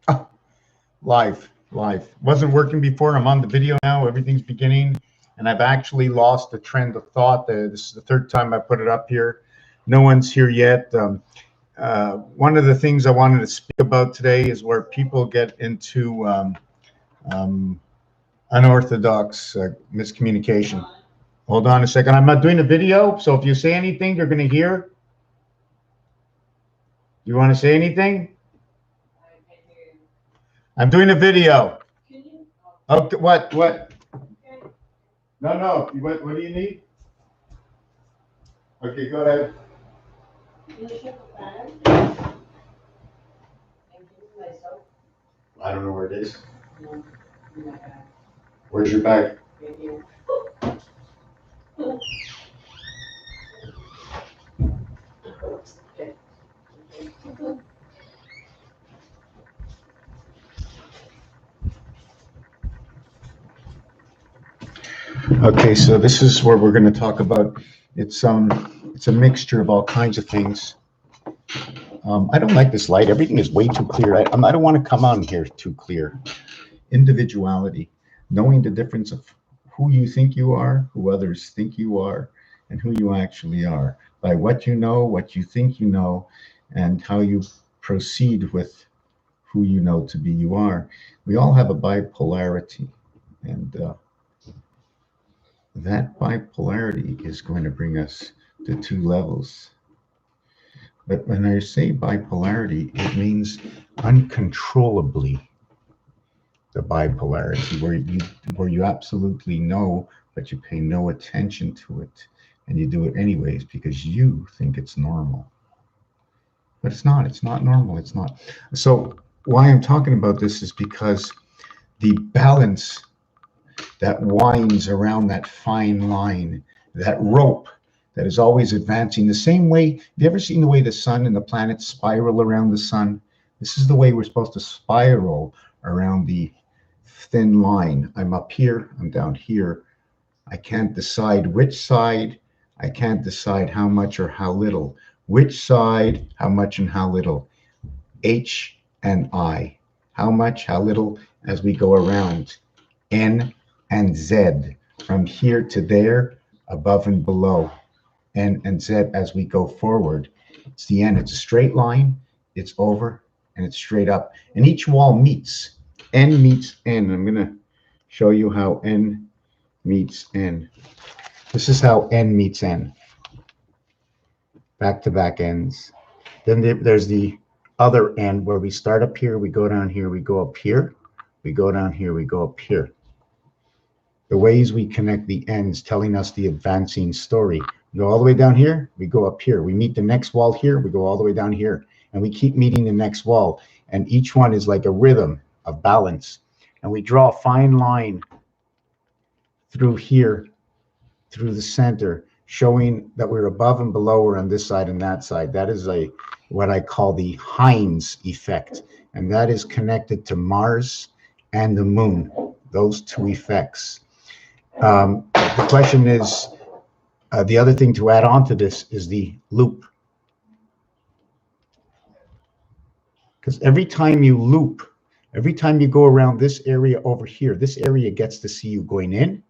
Oh, live. Wasn't working before. I'm on the video now. Everything's beginning. And I've actually lost the trend of thought. This is the third time I put it up here. No one's here yet. One of the things I wanted to speak about today is where people get into um, unorthodox miscommunication. Hold on a second. I'm not doing a video, so if you say anything, you're going to hear. You want to say anything? I'm doing a video. Okay, what? No. What do you need? Okay, go ahead. I don't know where it is. Where's your bag? Okay, so this is where we're going to talk about. It's a mixture of all kinds of things. I don't like this light. Everything is way too clear. I don't want to come on here too clear. Individuality, knowing the difference of who you think you are, who others think you are, and who you actually are by what you know, what you think you know, and how you proceed with who you know to be you are. We all have a bipolarity, and that bipolarity is going to bring us to two levels. But when I say bipolarity, it means uncontrollably the bipolarity, where you absolutely know, but you pay no attention to it, and you do it anyways because you think it's normal. But it's not. It's not normal. It's not. So why I'm talking about this is because the balance that winds around that fine line, that rope that is always advancing the same way. Have you ever seen the way the sun and the planets spiral around the sun? This is the way we're supposed to spiral around the thin line. I'm up here, I'm down here. I can't decide which side. I can't decide how much or how little. Which side, how much and how little. H and I. How much, how little as we go around. N and Z. From here to there, above and below. N and Z as we go forward. It's the end. It's a straight line. It's over and it's straight up. And each wall meets. N meets N. I'm going to show you how N meets N. This is how N meets N. Back-to-back ends. Then there's the other end where we start up here, we go down here, we go up here, we go down here, we go up here. The ways we connect the ends telling us the advancing story. We go all the way down here, we go up here. We meet the next wall here, we go all the way down here. And we keep meeting the next wall. And each one is like a rhythm of balance. And we draw a fine line through here, through the center, showing that we're above and below or on this side and that side. That is what I call the Heinz effect. And that is connected to Mars and the moon, those two effects. The question is, the other thing to add on to this is the loop. Because every time you loop, every time you go around this area over here, this area gets to see you going in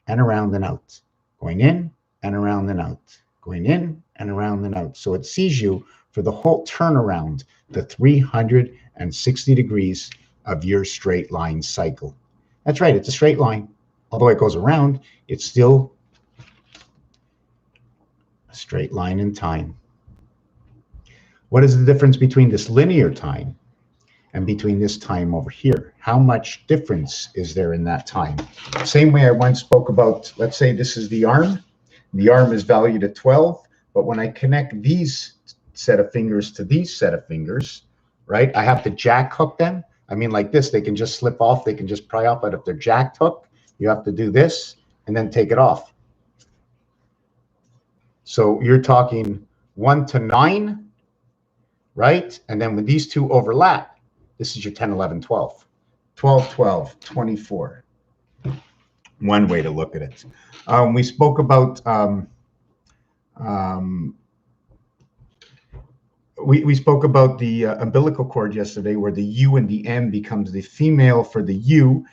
and around and out, going in and around and out, going in and around and out. So it sees you for the whole turnaround, the 360 degrees of your straight line cycle. That's right, it's a straight line. Although it goes around, it's still a straight line in time. What is the difference between this linear time and between this time over here? How much difference is there in that time? Same way I once spoke about, let's say this is the arm. The arm is valued at 12, but when I connect these set of fingers to these set of fingers, right, I have to jack hook them. I mean, like this, they can just slip off, they can just pry off, but if they're jacked hook, you have to do this and then take it off. So you're talking 1 to 9, right? And then when these two overlap, this is your 10, 11, 12. 12, 12, 24. One way to look at it. We spoke about we spoke about the umbilical cord yesterday, where the U and the M becomes the female for the U,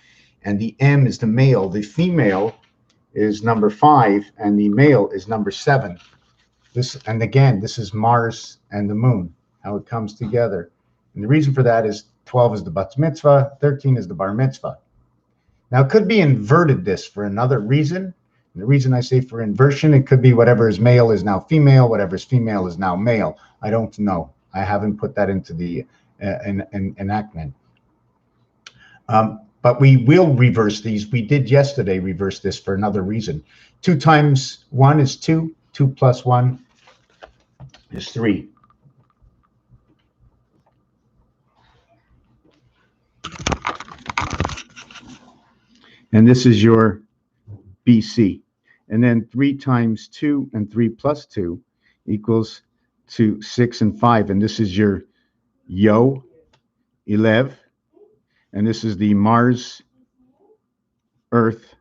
and the M is the male. The female is number 5, and the male is number 7. This, and again, this is Mars and the moon, how it comes together. And the reason for that is 12 is the bat mitzvah, 13 is the bar mitzvah. Now, it could be inverted this for another reason. And the reason I say for inversion, it could be whatever is male is now female, whatever is female is now male. I don't know. I haven't put that into the enactment. But we will reverse these. We did yesterday reverse this for another reason. 2 times 1 is 2. 2 plus 1 is 3. And this is your BC. And then 3 times 2 and 3 plus 2 equals to 6 and 5. And this is your Yo, 11. And this is the Mars, Earth,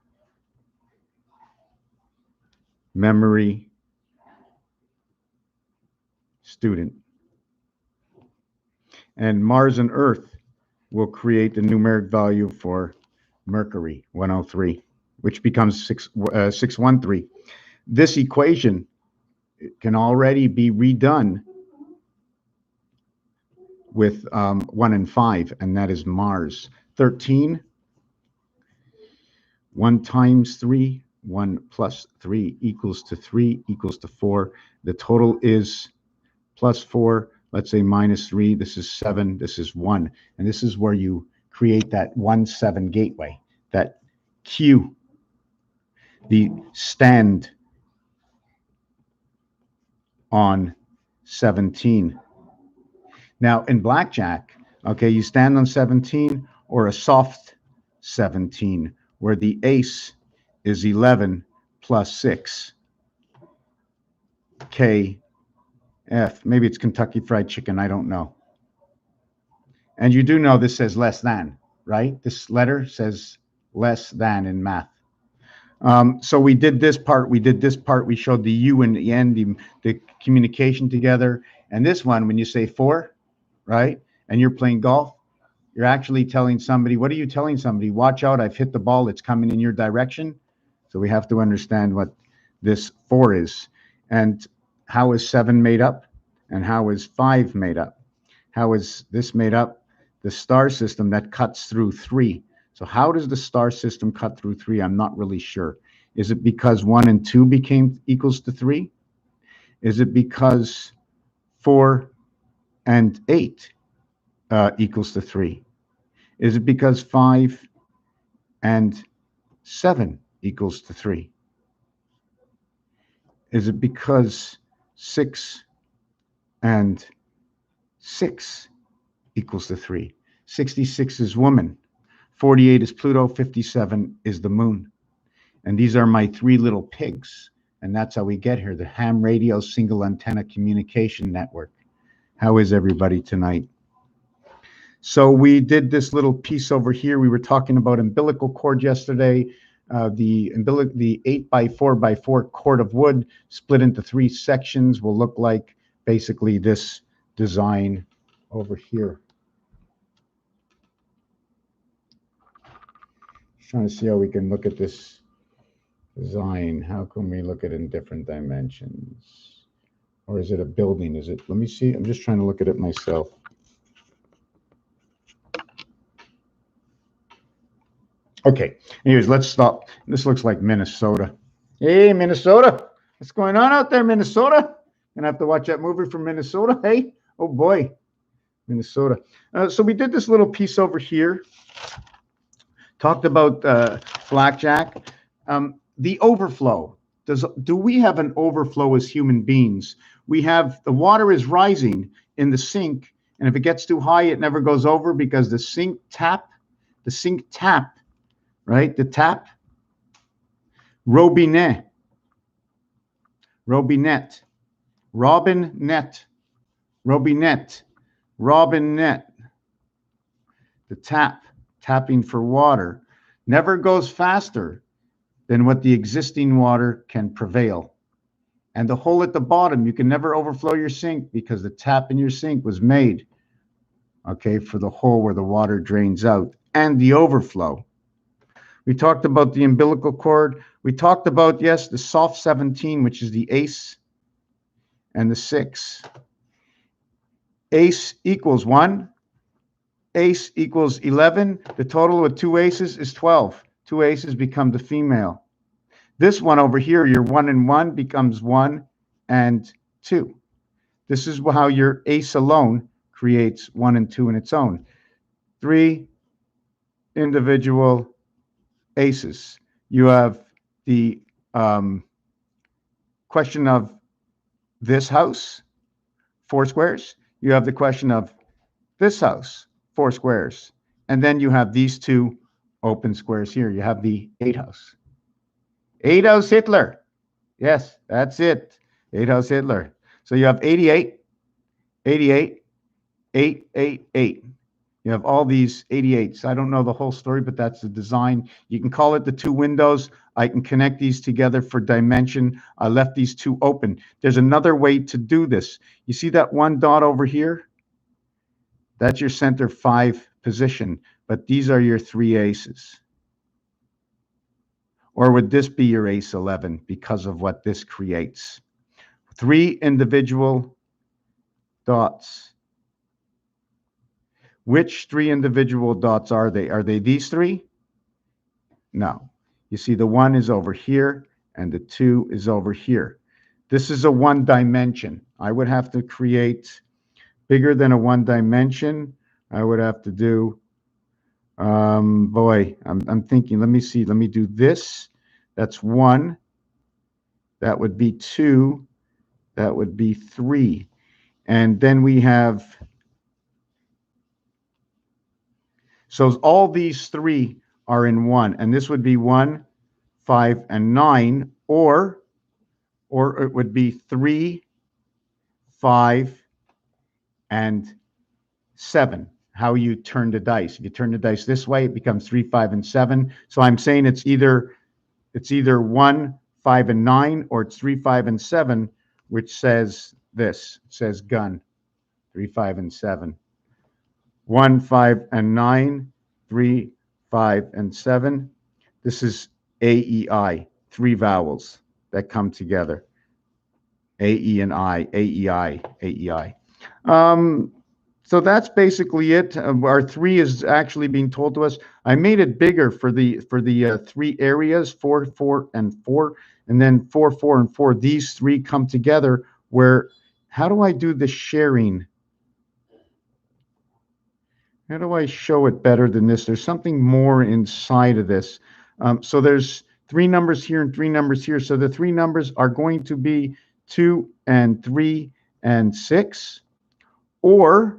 memory, student. And Mars and Earth will create the numeric value for Mercury, 103, which becomes 613. This equation can already be redone with 1 and 5, and that is Mars. 13, 1 times 3, 1 plus 3 equals to 3 equals to 4. The total is plus 4, let's say minus 3. This is 7, this is 1. And this is where you create that 1-7 gateway, that Q, the stand on 17. Now, in blackjack, okay, you stand on 17 or a soft 17, where the ace is 11 plus 6. K, F. Maybe it's Kentucky Fried Chicken. I don't know. And you do know this says less than, right? This letter says less than in math. So we did this part. We did this part. We showed the U and the N, the communication together. And this one, when you say 4, right, and you're playing golf, you're actually telling somebody, what are you telling somebody? Watch out, I've hit the ball, it's coming in your direction. So we have to understand what this 4 is. And how is 7 made up? And how is 5 made up? How is this made up? The star system that cuts through 3. So how does the star system cut through 3? I'm not really sure. Is it because 1 and 2 became equals to 3? Is it because 4 and 8 equals to 3? Is it because 5 and 7 equals to 3? Is it because 6 and 6 equals to 3? 66 is woman, 48 is Pluto, 57 is the moon. And these are my 3 little pigs. And that's how we get here, the ham radio single antenna communication network. How is everybody tonight? So we did this little piece over here. We were talking about umbilical cord yesterday. The 8x4x4 cord of wood split into 3 sections will look like basically this design over here. Trying to see how we can look at this design. How can we look at it in different dimensions? Or is it a building? Is it? Let me see. I'm just trying to look at it myself. Okay, anyways, let's stop. This looks like Minnesota. Hey, Minnesota. What's going on out there, Minnesota? Gonna have to watch that movie from Minnesota. Hey, oh boy, Minnesota. So we did this little piece over here. Talked about blackjack. The overflow. Do we have an overflow as human beings? We have, the water is rising in the sink, and if it gets too high, it never goes over because the sink tap, right? The tap, robinet, robinet, the tap, tapping for water, never goes faster than what the existing water can prevail. And the hole at the bottom, you can never overflow your sink because the tap in your sink was made, okay, for the hole where the water drains out and the overflow. We talked about the umbilical cord. We talked about, yes, the soft 17, which is the ace and the 6. Ace equals 1. Ace equals 11. The total of 2 aces is 12. 2 aces become the female. This one over here, your 1 and 1 becomes 1 and 2. This is how your ace alone creates 1 and 2 in its own. 3 individual aces. You have the question of this house, 4 squares. You have the question of this house, 4 squares. And then you have these 2 open squares here. You have the 8 house. 8 house Hitler. Yes, that's it. 8 house Hitler. So you have 88, 88, 888. You have all these 88s. I don't know the whole story, but that's the design. You can call it the 2 windows. I can connect these together for dimension. I left these 2 open. There's another way to do this. You see that 1 dot over here? That's your center 5 position, but these are your 3 aces. Or would this be your ace 11 because of what this creates? 3 individual dots. Which 3 individual dots are they? Are they these 3? No. You see the 1 is over here and the 2 is over here. This is a 1 dimension. I would have to create bigger than a 1 dimension. I would have to do, boy, I'm thinking, let me see. Let me do this. That's 1. That would be 2. That would be 3. And then we have, so all these 3 are in 1, and this would be 1, 5, and 9, or it would be 3, 5, and 7. How you turn the dice. If you turn the dice this way, it becomes 3, 5, and 7. So I'm saying it's either 1, 5, and 9, or it's 3, 5, and 7, which says this. It says gun. 3, 5, and 7. 1, 5, and 9, 3, 5, and 7. This is AEI, 3 vowels that come together. AE and I, AEI, AEI. So that's basically it. Our 3 is actually being told to us. I made it bigger for the 3 areas, 4, 4, and 4, and then 4, 4, and 4. These 3 come together where, how do I do the sharing? How do I show it better than this? There's something more inside of this. So there's 3 numbers here and 3 numbers here. So the 3 numbers are going to be 2 and 3 and 6. Or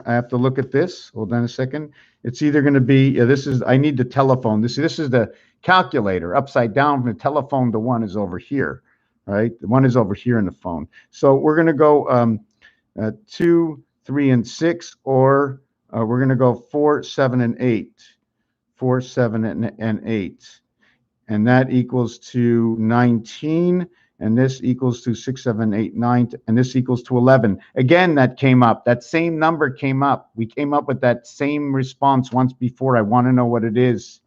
I have to look at this. Hold on a second. It's either going to be, this is, I need the telephone. This is the calculator upside down from the telephone. The 1 is over here, right? The 1 is over here in the phone. So we're going to go 2, 3, and 6, or we're going to go 4, 7, and 8. 4, 7, and 8. And that equals to 19. And this equals to 6, 7, 8, 9. And this equals to 11. Again, that came up. That same number came up. We came up with that same response once before. I want to know what it is.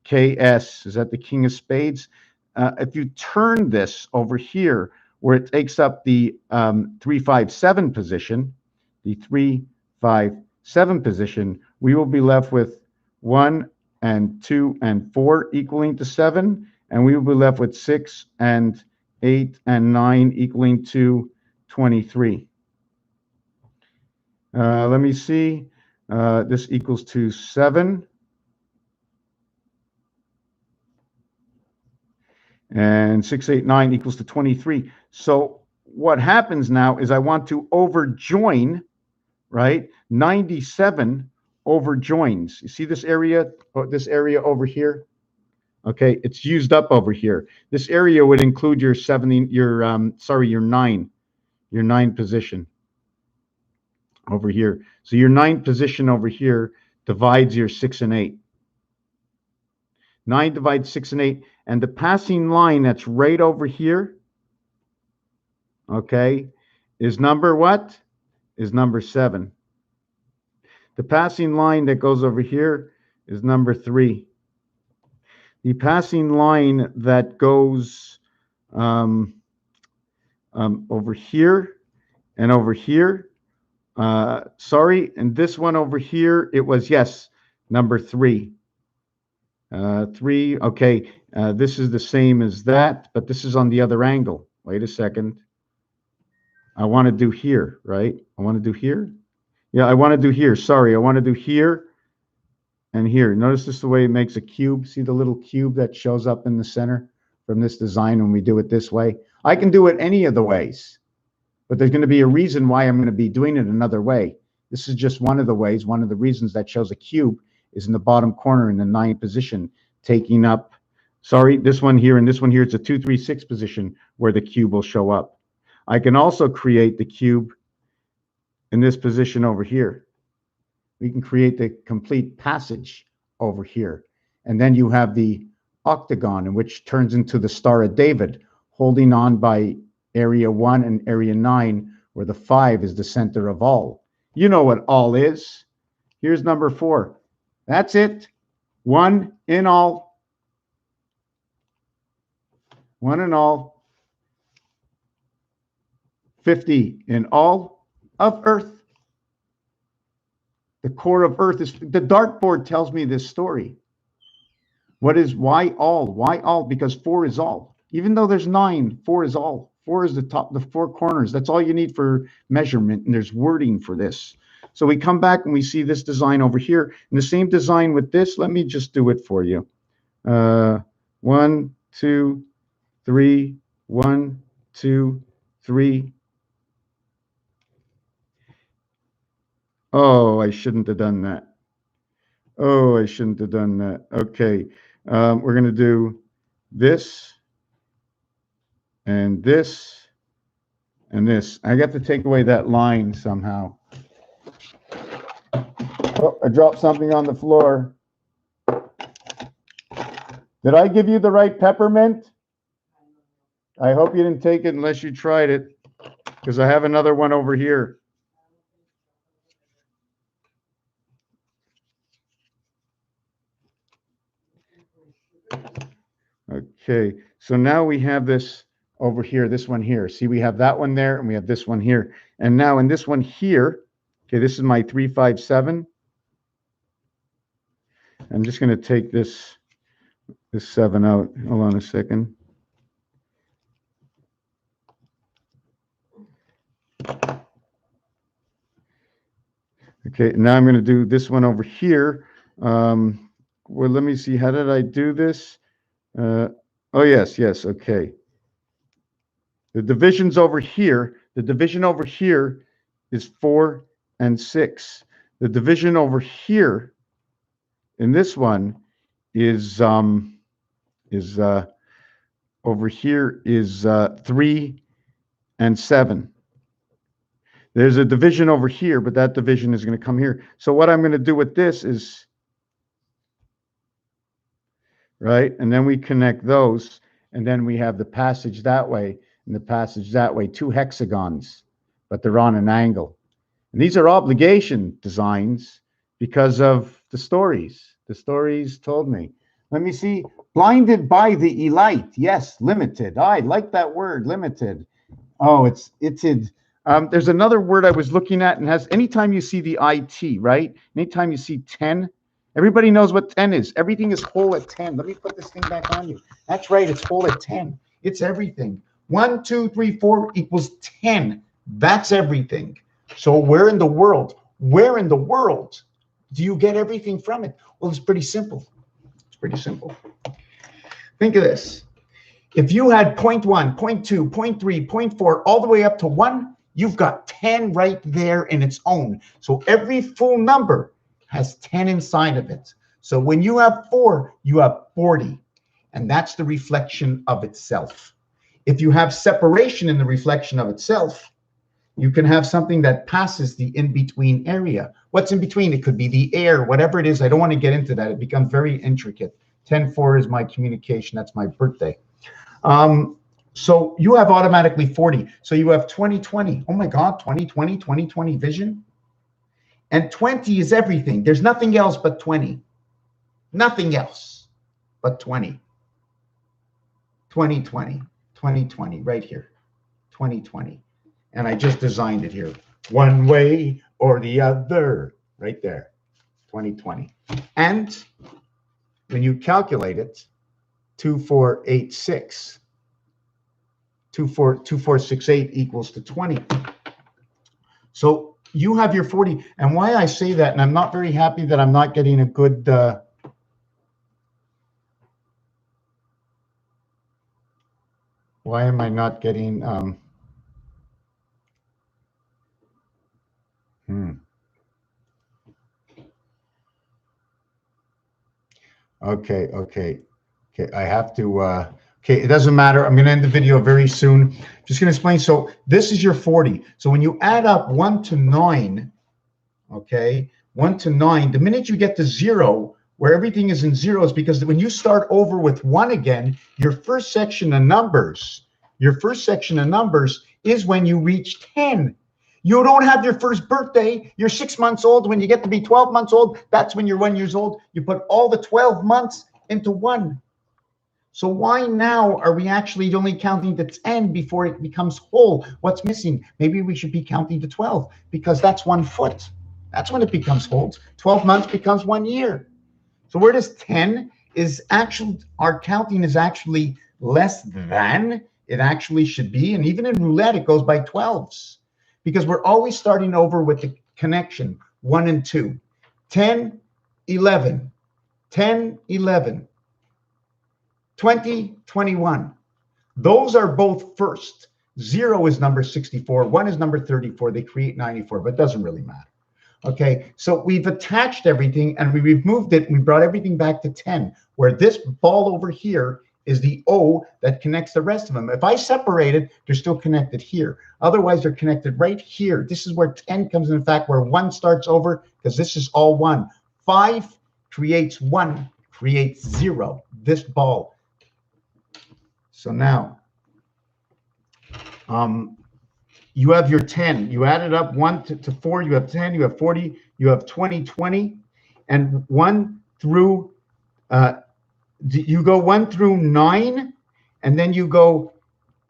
KS. Is that the King of Spades? If you turn this over here, where it takes up the 3, 5, 7 position, the 3, 5, 7 position, we will be left with 1 and 2 and 4 equaling to 7, and we will be left with 6 and 8 and 9 equaling to 23. Let me see. This equals to 7. And 6, 8, 9 equals to 23. So what happens now is I want to overjoin, right? 97 overjoins. You see this area over here? Okay, it's used up over here. This area would include your 9 position over here. So your 9 position over here divides your 6 and 8. 9 divides 6 and 8, and the passing line that's right over here okay, is number what? Is number 7. The passing line that goes over here is number 3. The passing line that goes um, over here and over here, sorry, and this one over here, it was, yes, number 3. 3, okay, this is the same as that, but this is on the other angle. Wait a second. I want to do here, right? I want to do here. Yeah, I want to do here. Sorry, I want to do here and here. Notice this is the way it makes a cube. See the little cube that shows up in the center from this design when we do it this way? I can do it any of the ways, but there's going to be a reason why I'm going to be doing it another way. This is just one of the ways. One of the reasons that shows a cube is in the bottom corner in the 9 position, taking up, sorry, this one here and this one here. It's a 2, 3, 6 position where the cube will show up. I can also create the cube in this position over here. We can create the complete passage over here. And then you have the octagon, in which turns into the Star of David, holding on by area 1 and area 9, where the 5 is the center of all. You know what all is. Here's number 4. That's it. 1 in all. 1 in all. 50 in all of Earth. The core of Earth is, the dartboard tells me this story. What is, why all? Why all? Because 4 is all. Even though there's 9, 4 is all. 4 is the top, the 4 corners. That's all you need for measurement, and there's wording for this. So we come back and we see this design over here. And the same design with this, let me just do it for you. 1, 2, 3, 1, 2, 3. Oh, I shouldn't have done that. Oh, I shouldn't have done that. Okay. We're going to do this and this and this. I got to take away that line somehow. Oh, I dropped something on the floor. Did I give you the right peppermint? I hope you didn't take it unless you tried it, because I have another one over here. Okay, so now we have this over here, this one here. See, we have that one there, and we have this one here. And now in this one here, okay, this is my 3, 5, 7. I'm just going to take this 7 out. Hold on a second. Okay, now I'm going to do this one over here. Well, let me see. How did I do this? Oh, yes, okay. The divisions over here, the division over here is 4 and 6. The division over here in this one is over here is 3 and 7. There's a division over here, but that division is going to come here. So what I'm going to do with this is, right, and then we connect those, and then we have the passage that way and the passage that way, 2 hexagons, but they're on an angle. And these are obligation designs because of the stories. The stories told me. Let me see. Blinded by the elite. Yes, limited. I like that word, limited. Oh, it's there's another word I was looking at, and has, anytime you see the IT, right? Anytime you see 10, everybody knows what 10 is. Everything is whole at 10. Let me put this thing back on you. That's right, it's whole at 10. It's everything. 1, 2, 3, 4 equals 10. That's everything. So where in the world do you get everything from it? Well, it's pretty simple. It's pretty simple. Think of this. If you had 0.1, 0.2, 0.3, 0.4, all the way up to 1, you've got 10 right there in its own. So every full number has 10 inside of it. So when you have 4, you have 40. And that's the reflection of itself. If you have separation in the reflection of itself, you can have something that passes the in-between area. What's in between? It could be the air, whatever it is. I don't want to get into that. It becomes very intricate. 10-4 is my communication. That's my birthday. So you have automatically 40. So you have 20/20. Oh my God, 20/20, 20/20 vision. And 20 is everything. There's nothing else but 20. Nothing else but 20. 20/20, 20/20, right here. 20/20. And I just designed it here. One way or the other, right there. 20/20. And when you calculate it, 2486. 2468 equals to 20. So you have your 40. And why I say that, and I'm not very happy that I'm not getting a good why am I not getting okay. I have to okay, it doesn't matter. I'm going to end the video very soon. Just going to explain. So this is your 40. So when you add up 1 to 9, okay, 1 to 9, the minute you get to 0, where everything is in zeros, because when you start over with 1 again, your first section of numbers is when you reach 10. You don't have your first birthday. You're 6 months old. When you get to be 12 months old, that's when you're 1 year old. You put all the 12 months into 1. So why now are we actually only counting to 10 before it becomes whole? What's missing? Maybe we should be counting to 12, because that's 1 foot. That's when it becomes whole. 12 months becomes 1 year. So where does 10 is actually, our counting is actually less than it actually should be. And even in roulette, it goes by 12s, because we're always starting over with the connection 1 and 2. 10, 11, 10, 11. 20, 21. Those are both first. 0 is number 64. 1 is number 34. They create 94, but it doesn't really matter. Okay, so we've attached everything and we removed it and we brought everything back to 10, where this ball over here is the O that connects the rest of them. If I separate it, they're still connected here. Otherwise, they're connected right here. This is where 10 comes in fact, where 1 starts over, because this is all 1. 5 creates 1, creates 0, this ball. So now, you have your 10. You added up 1 to 4. You have 10. You have 40. You have 20, 20, and 1 through. You go 1 through 9, and then you go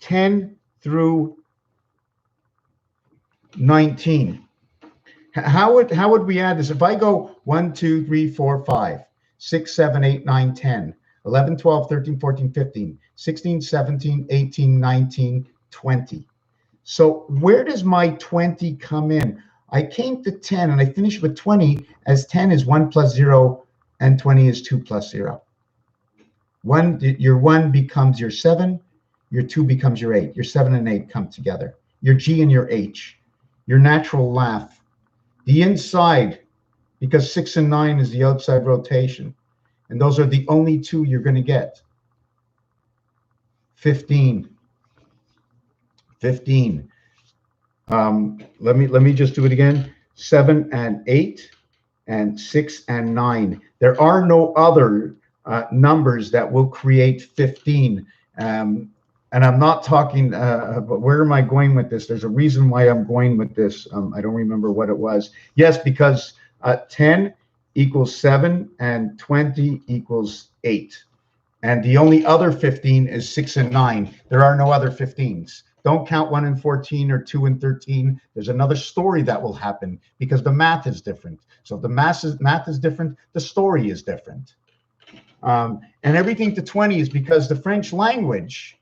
10 through 19. How would we add this? If I go 1, 2, 3, 4, 5, 6, 7, 8, 9, 10, 11, 12, 13, 14, 15, 16, 17, 18, 19, 20. So where does my 20 come in? I came to 10 and I finished with 20, as 10 is 1 plus 0 and 20 is 2 plus 0. Your 1 becomes your 7, your 2 becomes your 8. Your 7 and 8 come together. Your G and your H, your natural laugh. The inside, because 6 and 9 is the outside rotation. And those are the only 2 you're going to get. 15. 15. Let me just do it again. 7 and 8 and 6 and 9. There are no other numbers that will create 15. And I'm not talking, but where am I going with this? There's a reason why I'm going with this. I don't remember what it was. Yes, because 10 equals 7 and 20 equals 8. And the only other 15 is 6 and 9. There are no other 15s. Don't count 1 and 14 or 2 and 13. There's another story that will happen because the math is different. So if the math is different, the story is different. And everything to 20 is because the French language,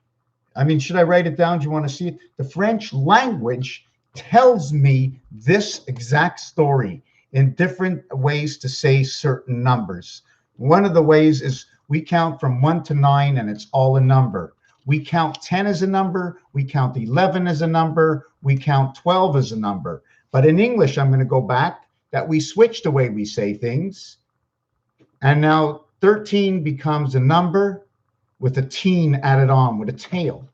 I mean, should I write it down? Do you want to see it? The French language tells me this exact story in different ways to say certain numbers. One of the ways is we count from 1 to 9 and it's all a number. We count 10 as a number. We count 11 as a number. We count 12 as a number. But in English, I'm going to go back that we switched the way we say things. And now 13 becomes a number with a teen added on, with a tail.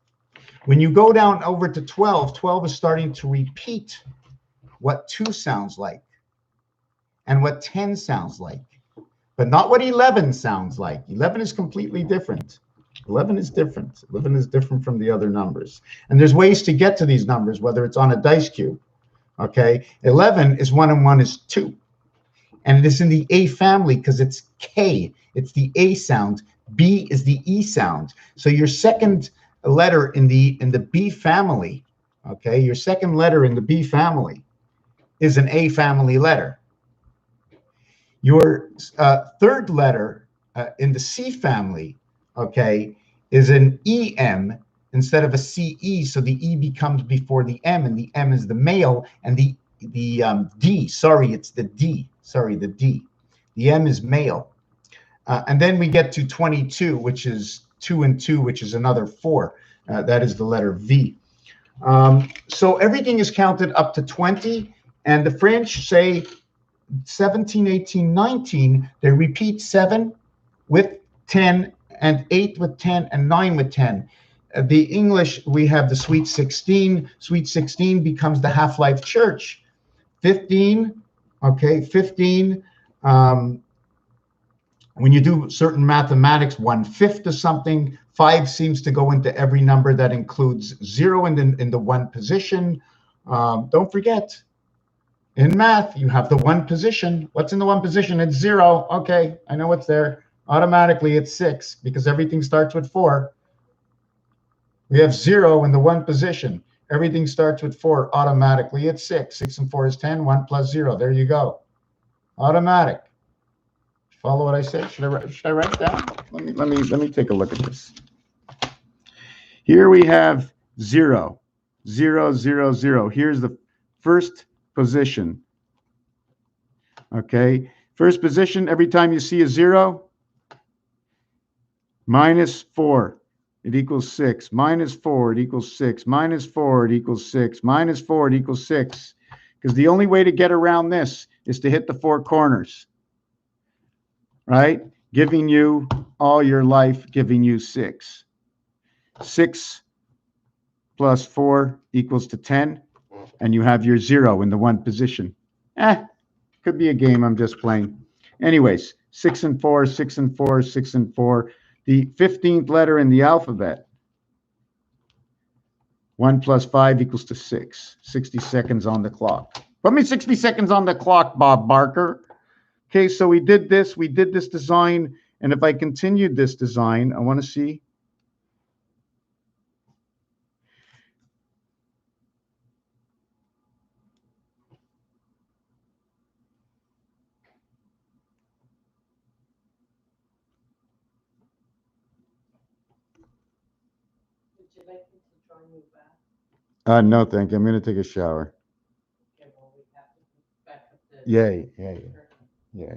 When you go down over to 12, 12 is starting to repeat what 2 sounds like and what 10 sounds like, but not what 11 sounds like. 11 is completely different. 11 is different. 11 is different from the other numbers. And there's ways to get to these numbers, whether it's on a dice cube. Okay. 11 is 1 and 1 is 2. And it is in the A family because it's K. It's the A sound. B is the E sound. So your second letter in the B family, okay, your second letter in the B family is an A family letter. Your third letter in the C family, okay, is an EM instead of a CE. So the E becomes before the M, and the M is the male, and the D, sorry, it's the D. Sorry, the D. The M is male. And then we get to 22, which is 2 and 2, which is another 4. That is the letter V. So everything is counted up to 20, and the French say 17, 18, 19, they repeat 7 with 10, and 8 with 10, and 9 with 10. The English, we have the Sweet 16. Sweet 16 becomes the Half-Life Church. 15, okay, 15. When you do certain mathematics, 1/5 of something, 5 seems to go into every number that includes 0 in the 1 position. Don't forget, in math, you have the 1 position. What's in the 1 position? It's 0. Okay, I know what's there. Automatically, it's 6 because everything starts with 4. We have 0 in the 1 position. Everything starts with 4. Automatically, it's 6. 6 and 4 is 10. 1 plus 0. There you go. Automatic. Follow what I say? Should I write down? Let me take a look at this. Here we have 0, 0, 0, 0. Here's the first position. Okay, first position. Every time you see a 0, minus 4, it equals 6. Minus 4, it equals 6. Minus 4, it equals 6. Minus 4, it equals 6. Because the only way to get around this is to hit the 4 corners. Right? Giving you all your life, giving you 6. 6 plus 4 equals to 10, and you have your 0 in the 1 position. Could be a game I'm just playing. Anyways, 6 and 4, 6 and 4, 6 and 4. The 15th letter in the alphabet. 1 plus 5 equals to 6. 60 seconds on the clock. Put me 60 seconds on the clock, Bob Barker. Okay, so we did this design, and if I continued this design, I want to see. Would you like me to join you back? No, thank you. I'm going to take a shower. Okay, well, we have to be back at the. Yeah.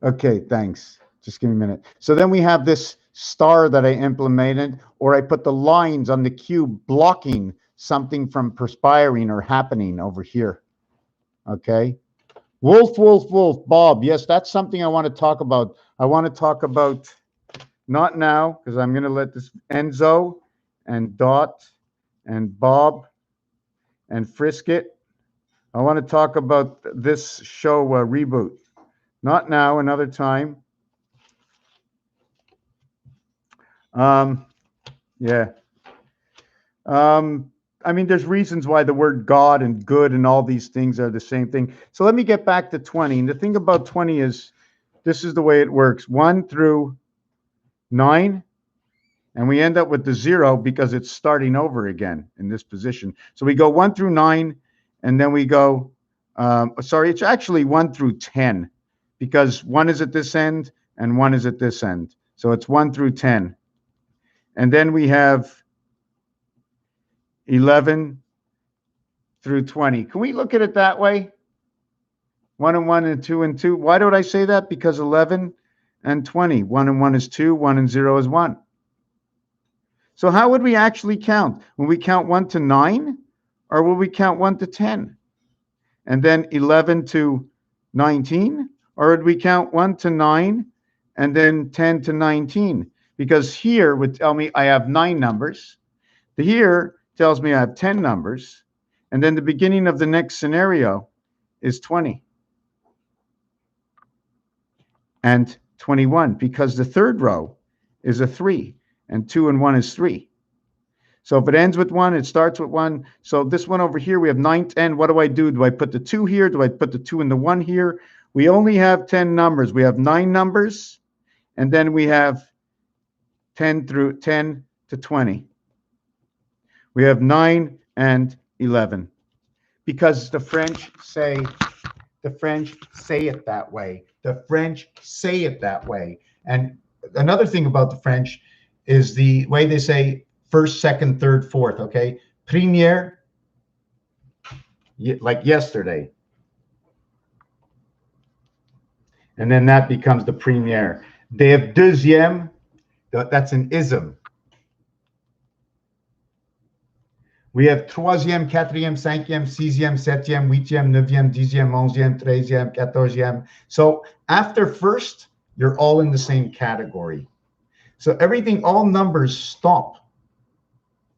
Okay, thanks. Just give me a minute. So then we have this star that I implemented, or I put the lines on the cube blocking something from perspiring or happening over here. Okay. Wolf, wolf, wolf, Bob. Yes, that's something I want to talk about. I want to talk about, not now, because I'm going to let this Enzo and Dot and Bob and Frisket. I want to talk about this show reboot. Not now, another time. Yeah. I mean, there's reasons why the word God and good and all these things are the same thing. So let me get back to 20. And the thing about 20 is, this is the way it works. 1 through 9. And we end up with the 0 because it's starting over again in this position. So we go 1 through 9, and then we go, sorry, it's actually 1 through 10, because 1 is at this end and 1 is at this end. So it's 1 through 10. And then we have 11 through 20. Can we look at it that way? 1 and 1 and 2 and 2. Why don't I say that? Because 11 and 20. 1 and 1 is 2. 1 and 0 is 1. So how would we actually count? Will we count 1 to 9, or will we count 1 to 10? And then 11 to 19? Or would we count 1 to 9 and then 10 to 19? Because here would tell me I have 9 numbers. Here tells me I have 10 numbers. And then the beginning of the next scenario is 20. And 21, because the third row is a 3. and 2 and 1 is 3. So if it ends with 1, it starts with 1. So this one over here, we have 9, 10. What do I do? Do I put the 2 here? Do I put the 2 and the 1 here? We only have 10 numbers. We have 9 numbers, and then we have 10 to 20. We have 9 and 11. Because the French say it that way. The French say it that way. And another thing about the French is the way they say first, second, third, fourth, okay? Première, like yesterday. And then that becomes the première. They have deuxième, that's an ism. We have troisième, quatrième, cinquième, sixième, septième, huitième, neuvième, dixième, onzième, treizième, quatorzième. So after first, you're all in the same category. So everything, all numbers stop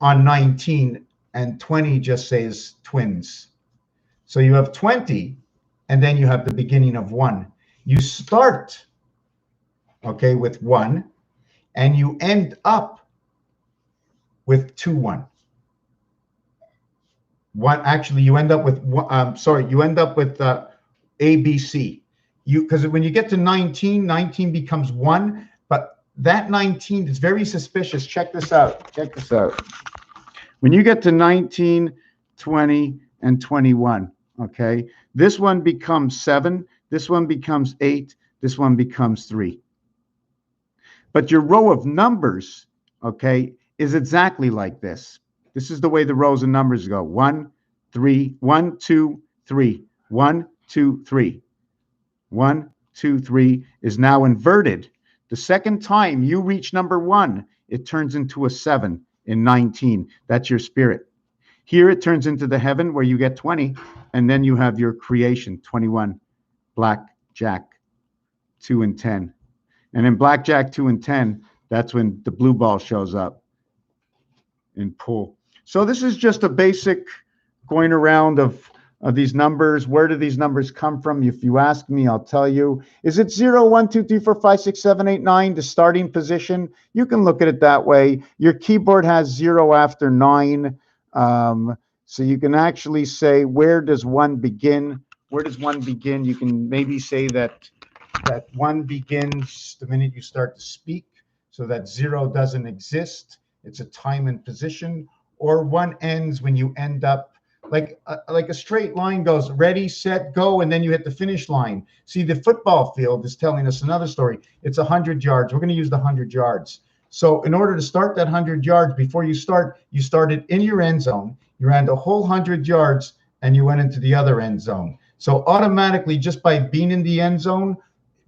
on 19, and 20 just says twins. So you have 20, and then you have the beginning of 1. You start, okay, with 1, and you end up with 2, 1. Actually, you end up with you end up with ABC. Because when you get to 19, 19 becomes 1, but that 19 is very suspicious. Check this out. Check this out. When you get to 19, 20, and 21, okay, this one becomes 7, this one becomes 8, this one becomes 3. But your row of numbers, okay, is exactly like this. This is the way the rows and numbers go. 1, 3, 1, 2, 3, 1, 2, 3. 1, 2, 3 is now inverted. The second time you reach number 1, it turns into a 7 in 19. That's your spirit. Here it turns into the heaven where you get 20, and then you have your creation, 21, blackjack, 2 and 10. And in blackjack, 2 and 10, that's when the blue ball shows up in pool. So this is just a basic going around of these numbers. Where do these numbers come from? If you ask me, I'll tell you. Is it 0, 1, 2, 3, 4, 5, 6, 7, 8, 9, the starting position? You can look at it that way. Your keyboard has 0 after 9. So you can actually say, where does 1 begin? Where does 1 begin? You can maybe say that 1 begins the minute you start to speak, so that 0 doesn't exist. It's a time and position. Or 1 ends when you end up like a straight line goes ready, set, go, and then you hit the finish line. See, the football field is telling us another story. It's 100 yards. We're going to use the 100 yards. So in order to start that 100 yards, before you started in your end zone. You ran the whole 100 yards, and you went into the other end zone. So automatically, just by being in the end zone,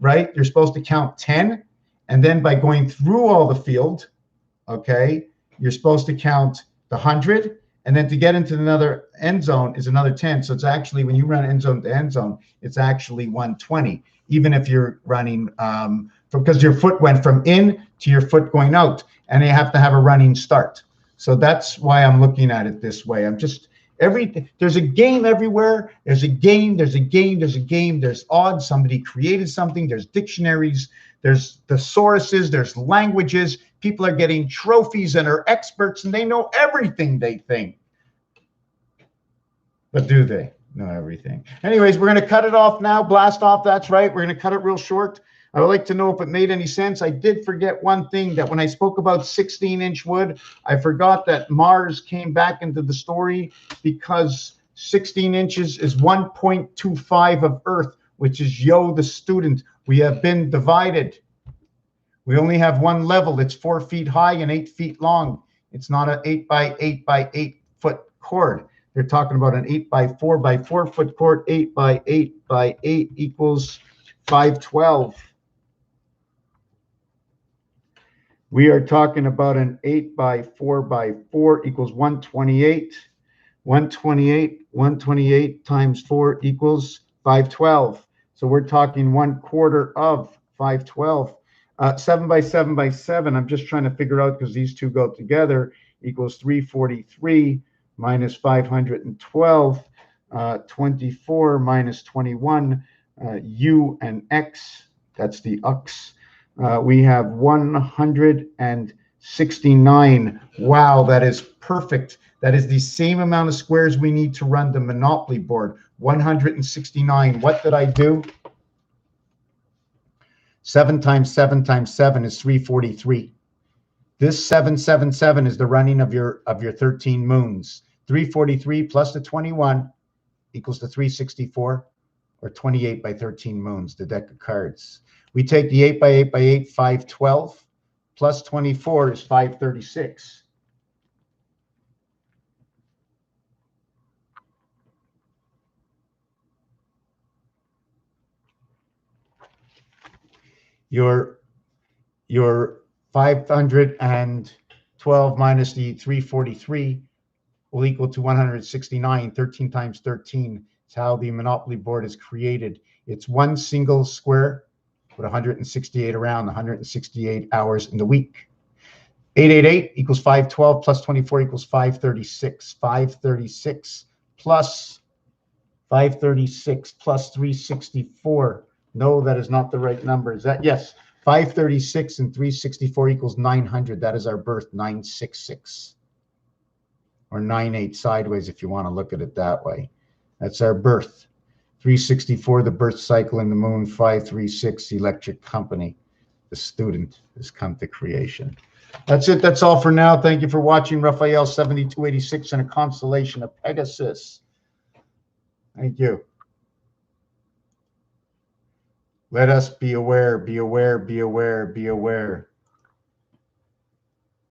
right, you're supposed to count 10. And then by going through all the field, okay, you're supposed to count the 100. And then to get into another end zone is another 10. So it's actually, when you run end zone to end zone, it's actually 120, even if you're running because your foot went from in to your foot going out, and you have to have a running start. So that's why I'm looking at it this way. I'm just, everything, there's a game everywhere. There's a game, there's a game, there's a game, there's odds. Somebody created something. There's dictionaries, there's thesauruses, there's languages. People are getting trophies and are experts, and they know everything, they think. But do they know everything? Anyways, we're going to cut it off now. Blast off. That's right. We're going to cut it real short. I would like to know if it made any sense. I did forget one thing, that when I spoke about 16-inch wood, I forgot that Mars came back into the story, because 16 inches is 1.25 of Earth, which is Yo, the student. We have been divided. We only have one level. It's 4 feet high and 8 feet long. It's not an 8 by 8 by 8 foot cord. They're talking about an 8 by 4 by 4 foot cord. 8 by 8 by 8 equals 512. We are talking about an 8 by 4 by 4 equals 128. 128 times 4 equals 512. So we're talking 1/4 of 512. 7 by 7 by 7, I'm just trying to figure out, because these two go together, equals 343 minus 512. 24 minus 21, u and x, that's the ux. We have 100 and 69. Wow, that is perfect. That is the same amount of squares we need to run the Monopoly board. 169. What did I do? 7 times 7 times 7 is 343. This 777 is the running of your 13 moons. 343 plus the 21 equals the 364, or 28 by 13 moons, the deck of cards. We take the 8 by 8 by 8, 512, plus 24 is 536. Your 512 minus the 343 will equal to 169. 13 times 13 is how the Monopoly board is created. It's one single square with 168 around, 168 hours in the week. 888 equals 512 plus 24 equals 536. 536 plus 364. No, that is not the right number. Is that? Yes. 536 and 364 equals 900. That is our birth, 966. Or 98 sideways if you want to look at it that way. That's our birth. 364, the birth cycle in the moon. 536, the electric company. The student has come to creation. That's it. That's all for now. Thank you for watching. Raphael 7286 and a constellation of Pegasus. Thank you. Let us be aware, be aware, be aware, be aware.